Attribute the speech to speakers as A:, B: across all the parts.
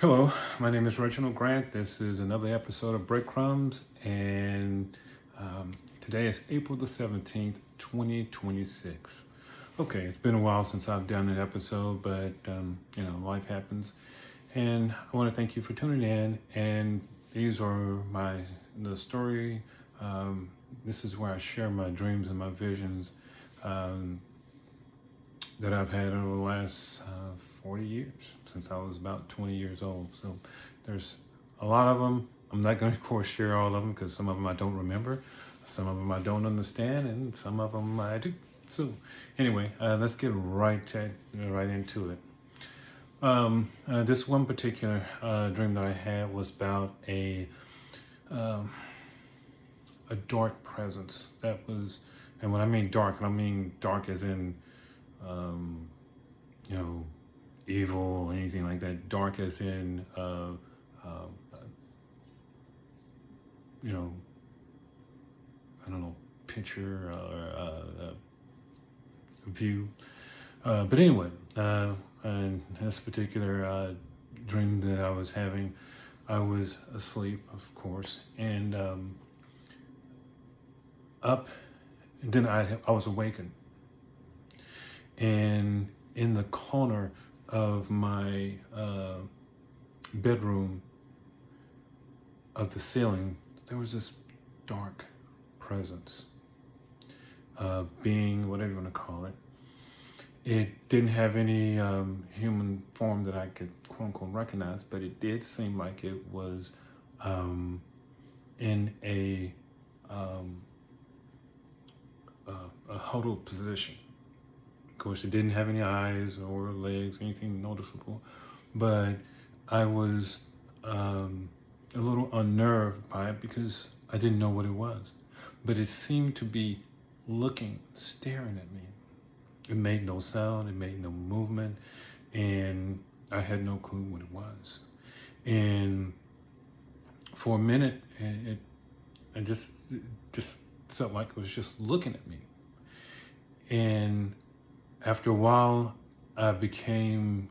A: Hello, my name is Reginald Grant. This is another episode of Breadcrumbs, and today is April the 17th, 2026. Okay, it's been a while since I've done an episode, but life happens. And I want to thank you for tuning in. And these are the story. Um, this is where I share my dreams and my visions. Um, that I've had over the last 40 years, since I was about 20 years old. So there's a lot of them. I'm not going to, of course, share all of them because some of them I don't remember, some of them I don't understand, and some of them I do. So anyway, let's get right into it. This one particular dream that I had was about um, a dark presence that was, and when I mean dark, I don't mean dark as in um, you know, evil or anything like that. Dark as in, you know, I don't know, picture or view. But anyway, and this particular dream that I was having, I was asleep, of course, and up. And then I was awakened, and in the corner of my bedroom of the ceiling, there was this dark presence, being, whatever you want to call it. It didn't have any human form that I could quote unquote recognize, but it did seem like it was in um, a huddled position. Of course, it didn't have any eyes or legs, anything noticeable, but I was a little unnerved by it because I didn't know what it was. But it seemed to be looking, staring at me. It made no sound, it made no movement, and I had no clue what it was. And for a minute, it just felt like it was just looking at me. And after a while, I became,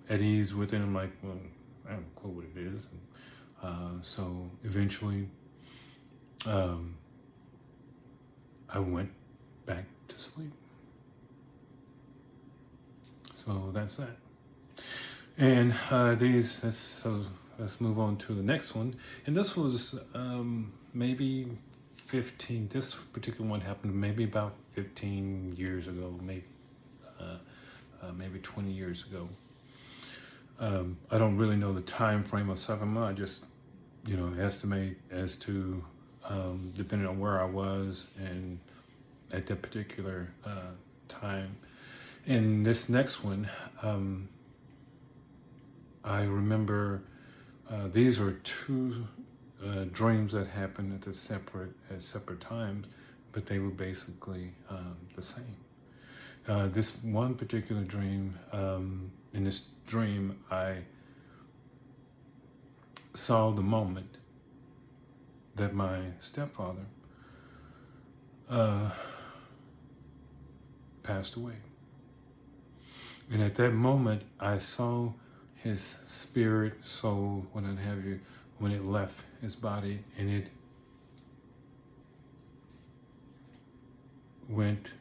A: at ease with it. I'm like, well, I have no clue what it is. So eventually, I went back to sleep. So that's that. And let's move on to the next one. And this was maybe 15. This particular one happened maybe about 15 years ago, maybe 20 years ago. I don't really know the time frame of some. I just, estimate as to depending on where I was and at that particular time. And this next one, I remember these are two dreams that happened at separate times, but they were basically the same. This one particular dream, in this dream, I saw the moment that my stepfather passed away. And at that moment, I saw his spirit, soul, what have you, when it left his body, and it went,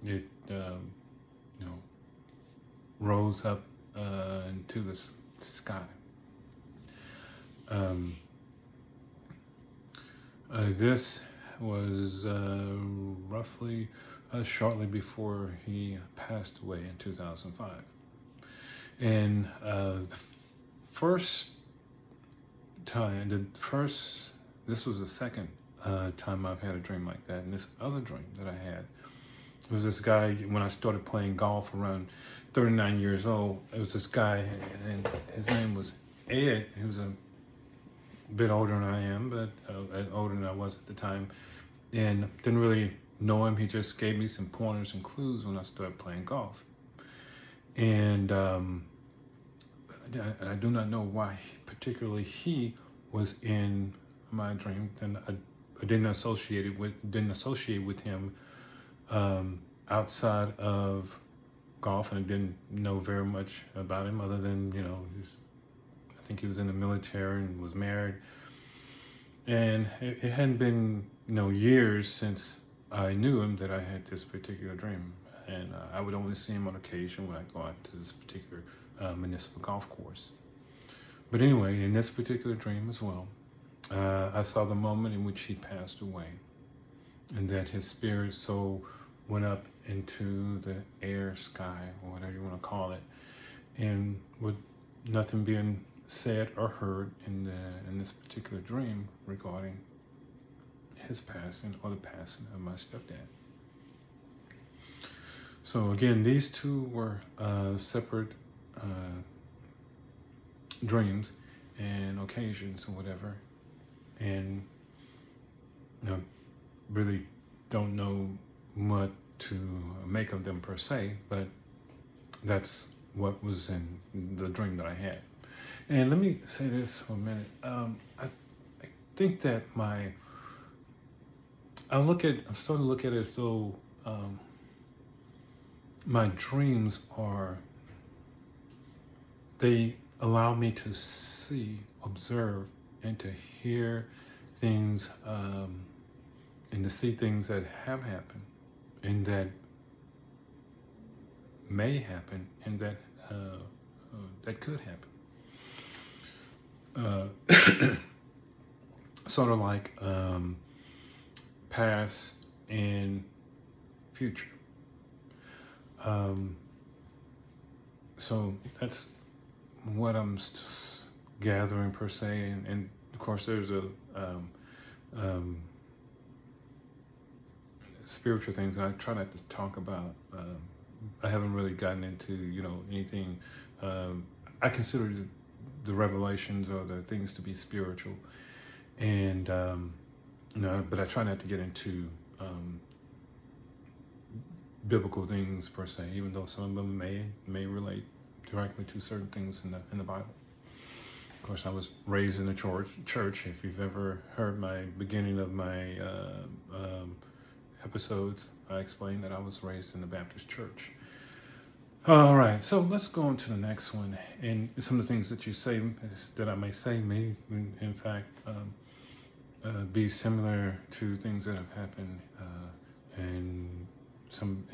A: it, rose up into the sky. This was roughly shortly before he passed away in 2005. And first this was the second time I've had a dream like that. And this other dream that I had was this guy, when I started playing golf around 39 years old, it was this guy, and his name was Ed. He was a bit older than I am, but older than I was at the time. And didn't really know him. He just gave me some pointers and clues when I started playing golf. And I do not know why particularly he was in my dream, and I didn't associate with him outside of golf, and I didn't know very much about him other than, I think he was in the military and was married. And it hadn't been, years since I knew him that I had this particular dream. And I would only see him on occasion when I go out to this particular municipal golf course. But anyway, in this particular dream as well, I saw the moment in which he passed away, and that his spirit soul went up into the air, sky, or whatever you want to call it, and with nothing being said or heard in this particular dream regarding his passing or the passing of my stepdad. So again, these two were separate dreams and occasions or whatever, and really don't know what to make of them per se, but that's what was in the dream that I had. And let me say this for a minute. I think that I'm starting to look at it as though my dreams they allow me to see, observe, and to hear things, and to see things that have happened, and that may happen, and that could happen. Sort of like past and future. So that's what I'm gathering per se, and of course there's a spiritual things I try not to talk about. I haven't really gotten into anything. I consider the revelations or the things to be spiritual, and but I try not to get into biblical things per se, even though some of them may relate directly to certain things in the Bible. Of course, I was raised in a church. If you've ever heard my beginning of my episodes, I explained that I was raised in the Baptist church. All right, so let's go on to the next one. And some of the things that you say, that I may say, may in fact be similar to things that have happened in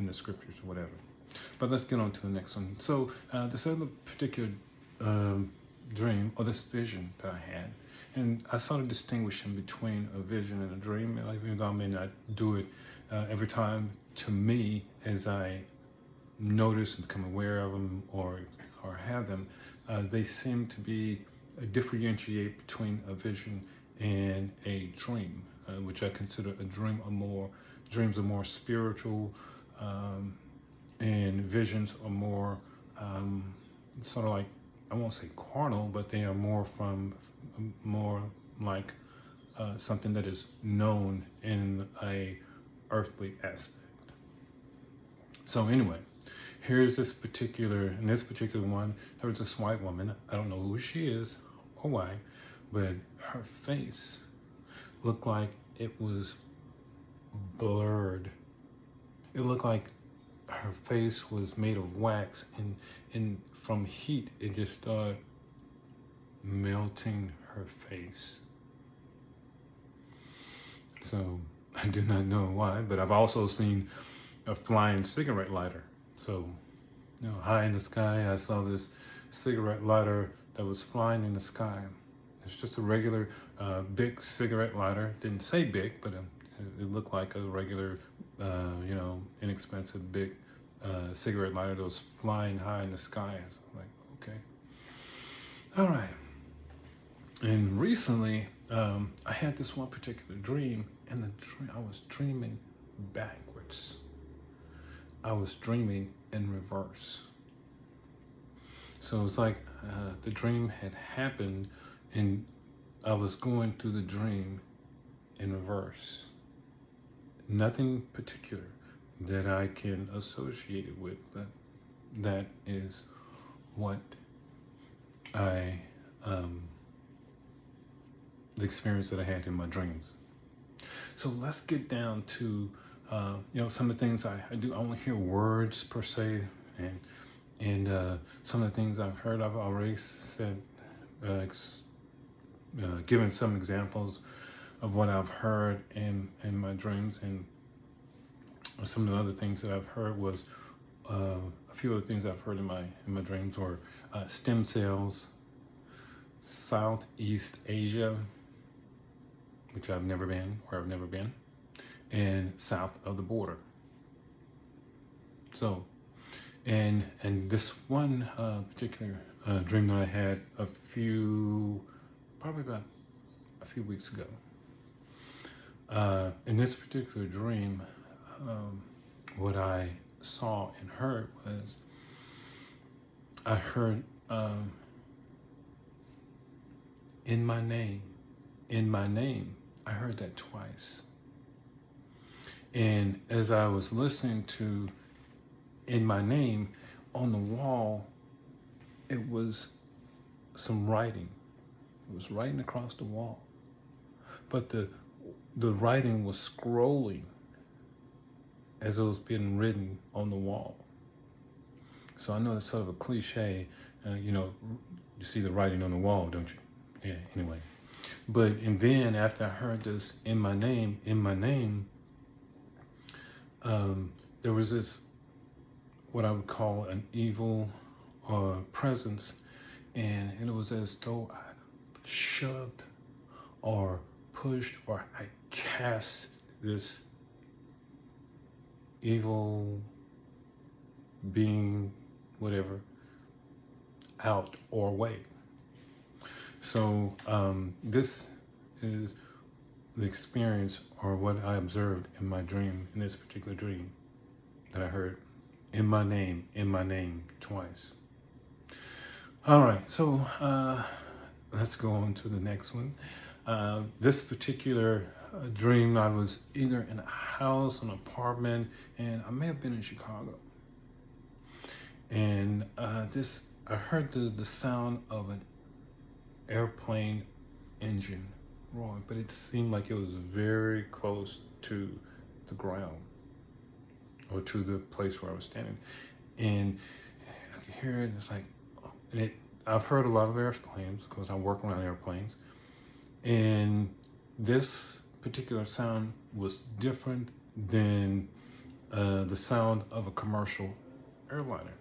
A: the scriptures or whatever. But let's get on to the next one. So this other particular dream, or this vision that I had, and I sort of distinguish in between a vision and a dream, even though I may not do it every time. To me, as I notice and become aware of them or have them, they seem to be differentiate between a vision and a dream, which I consider a dream dreams are more spiritual, and visions are more sort of like, I won't say carnal, but they are more like something that is known in a earthly aspect. So anyway, here's in this particular one, there was this white woman. I don't know who she is or why, but her face looked like it was blurred. It looked like her face was made of wax, and from heat, it just started melting her face. So I do not know why, but I've also seen a flying cigarette lighter. So, high in the sky, I saw this cigarette lighter that was flying in the sky. It's just a regular big cigarette lighter. Didn't say big, but it looked like a regular, inexpensive big cigarette lighter that was flying high in the sky. I was like, okay. All right. And recently, I had this one particular dream, and I was dreaming backwards. I was dreaming in reverse. So it's like the dream had happened, and I was going through the dream in reverse. Nothing particular that I can associate it with, but that is what the experience that I had in my dreams. So let's get down to some of the things I do. I only hear words per se, and some of the things I've heard, I've already said giving some examples of what I've heard in my dreams, and some of the other things that I've heard was a few of the things I've heard in my dreams were stem cells, Southeast Asia, which I've never been, and south of the border. So, and this one particular dream that I had probably about a few weeks ago. In this particular dream, what I saw and heard was, I heard in my name, I heard that twice. And as I was listening to in my name, on the wall, it was some writing. It was writing across the wall. But the writing was scrolling as it was being written on the wall. So I know it's sort of a cliche, you see the writing on the wall, don't you? Yeah, anyway. And then after I heard this in my name, there was this, what I would call an evil presence, and it was as though I shoved or pushed or I cast this evil being, whatever, out or away. So this is the experience, or what I observed in my dream, in this particular dream that I heard in my name twice. All right, so let's go on to the next one. This particular dream, I was either in a house, an apartment, and I may have been in Chicago. And I heard the sound of an airplane engine roaring, but it seemed like it was very close to the ground, or to the place where I was standing. And I could hear it, and it's like, I've heard a lot of airplanes because I work around airplanes. And this particular sound was different than the sound of a commercial airliner,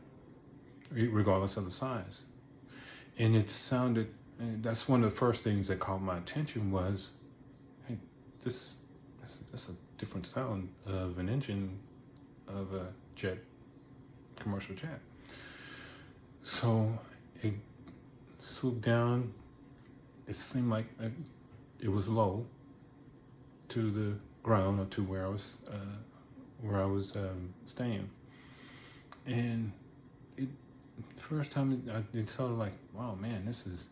A: regardless of the size. And it sounded, and that's one of the first things that caught my attention was, hey, that's a different sound of an engine of a commercial jet. So it swooped down. It seemed like it was low to the ground, or to where I was staying. And first time it sounded like, wow, man, this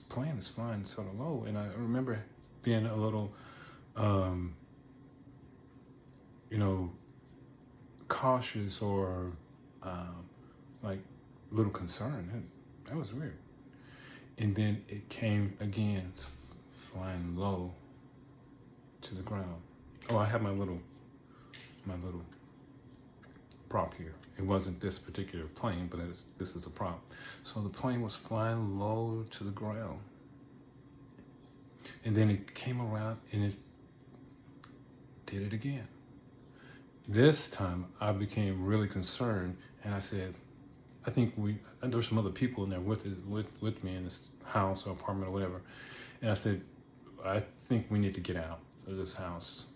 A: plane is flying sort of low. And I remember being a little, cautious, or like a little concerned. That was weird. And then it came again, flying low to the ground. Oh, I have my little prop here. It wasn't this particular plane, but this is a prop. So the plane was flying low to the ground. And then it came around and it did it again. This time I became really concerned, and I said, I think there's some other people in there with me in this house or apartment or whatever. And I said, I think we need to get out of this house.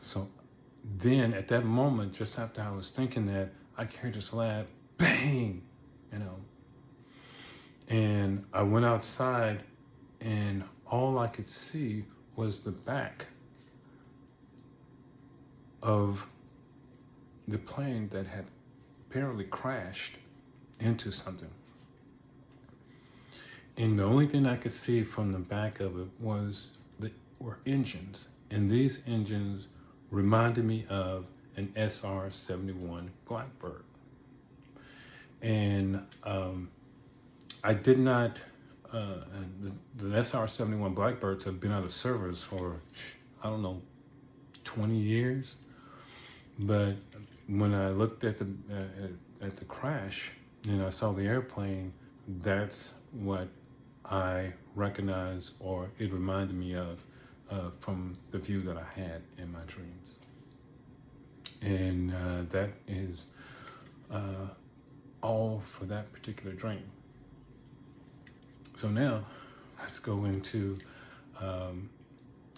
A: So then at that moment, just after I was thinking that, I heard this loud bang, and I went outside, and all I could see was the back of the plane that had apparently crashed into something. And the only thing I could see from the back of it were engines. And these engines reminded me of an SR-71 Blackbird. And I did not, the SR-71 Blackbirds have been out of service for, 20 years. But when I looked at the crash, and I saw the airplane that's what I recognize, or it reminded me of from the view that I had in my dreams. And that is all for that particular dream. So now let's go into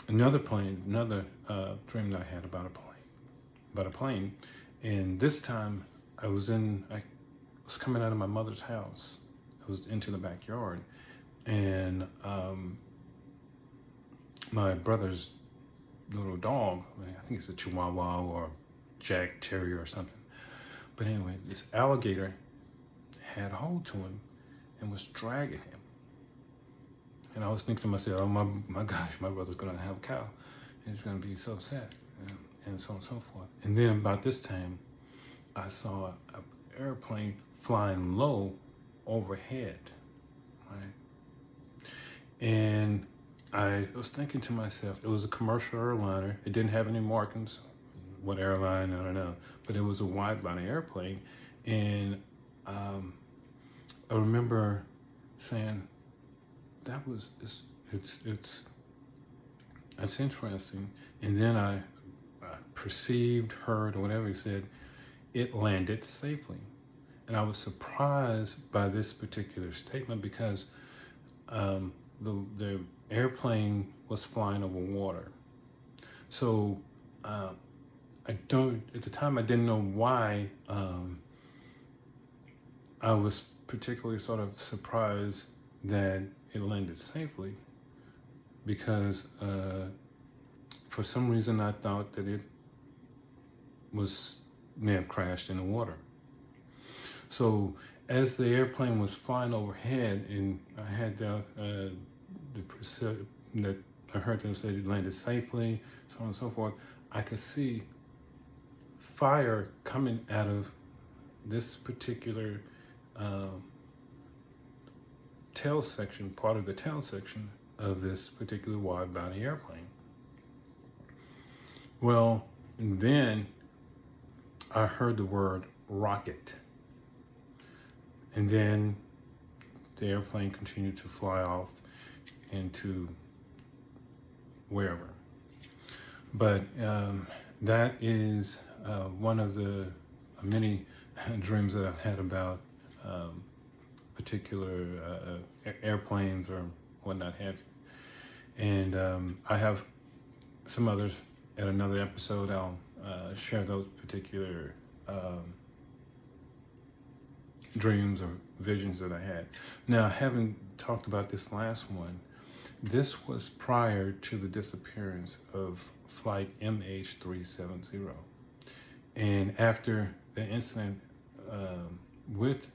A: another dream that I had about a plane. And this time I was coming out of my mother's house. I was into the backyard, and my brother's little dog, I think it's a Chihuahua or Jack Terrier or something. But anyway, this alligator had hold to him and was dragging him. And I was thinking to myself, oh my gosh, my brother's gonna have a cow, and he's gonna be so upset, and so on and so forth. And then about this time, I saw an airplane flying low overhead, right? And I was thinking to myself, it was a commercial airliner. It didn't have any markings. What airline, I don't know. But it was a wide-body airplane. And I remember saying, that's interesting. And then I perceived, heard, or whatever he said, it landed safely. And I was surprised by this particular statement because the airplane was flying over water. So at the time I didn't know why I was particularly sort of surprised that it landed safely, because for some reason I thought that it may have crashed in the water. So as the airplane was flying overhead, and I had that I heard them say it landed safely, so on and so forth, I could see fire coming out of this particular part of the tail section of this particular wide body airplane. Well, and then I heard the word rocket. And then the airplane continued to fly off into wherever. But that is one of the many dreams that I've had about particular airplanes or whatnot have. And I have some others at another episode. I'll share those particular dreams or visions that I had. Now, I haven't talked about this last one. This was prior to the disappearance of flight MH370. And after the incident with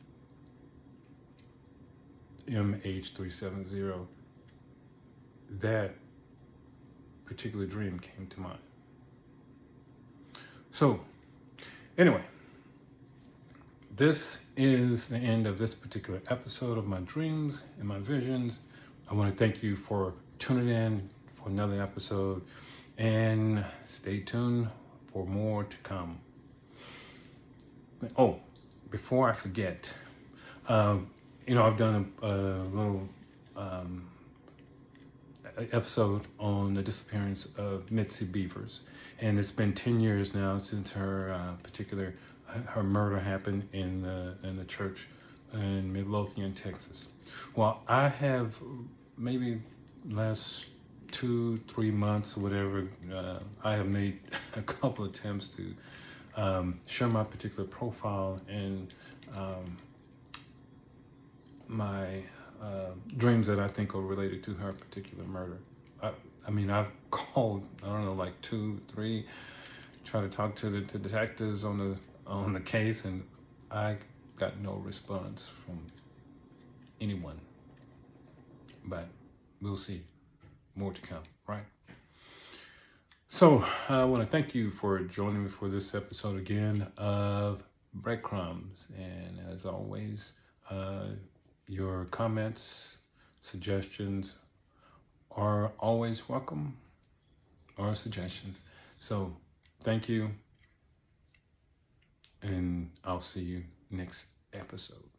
A: MH370, that particular dream came to mind. So, anyway, this is the end of this particular episode of my dreams and my visions. I want to thank you for tuning in for another episode, and stay tuned for more to come. Oh, before I forget, I've done a little episode on the disappearance of Mitzi Beavers, and it's been 10 years now since her murder happened in the church in Midlothian, Texas. Well, I have maybe last 2-3 months or whatever, I have made a couple attempts to share my particular profile and my dreams that I think are related to her particular murder. I've called, I don't know, like 2-3, try to talk to the detectives on the case, and I got no response from anyone. But we'll see. More to come, right? So I want to thank you for joining me for this episode again of Breadcrumbs. And as always, your comments, suggestions are always welcome, or suggestions. So thank you, and I'll see you next episode.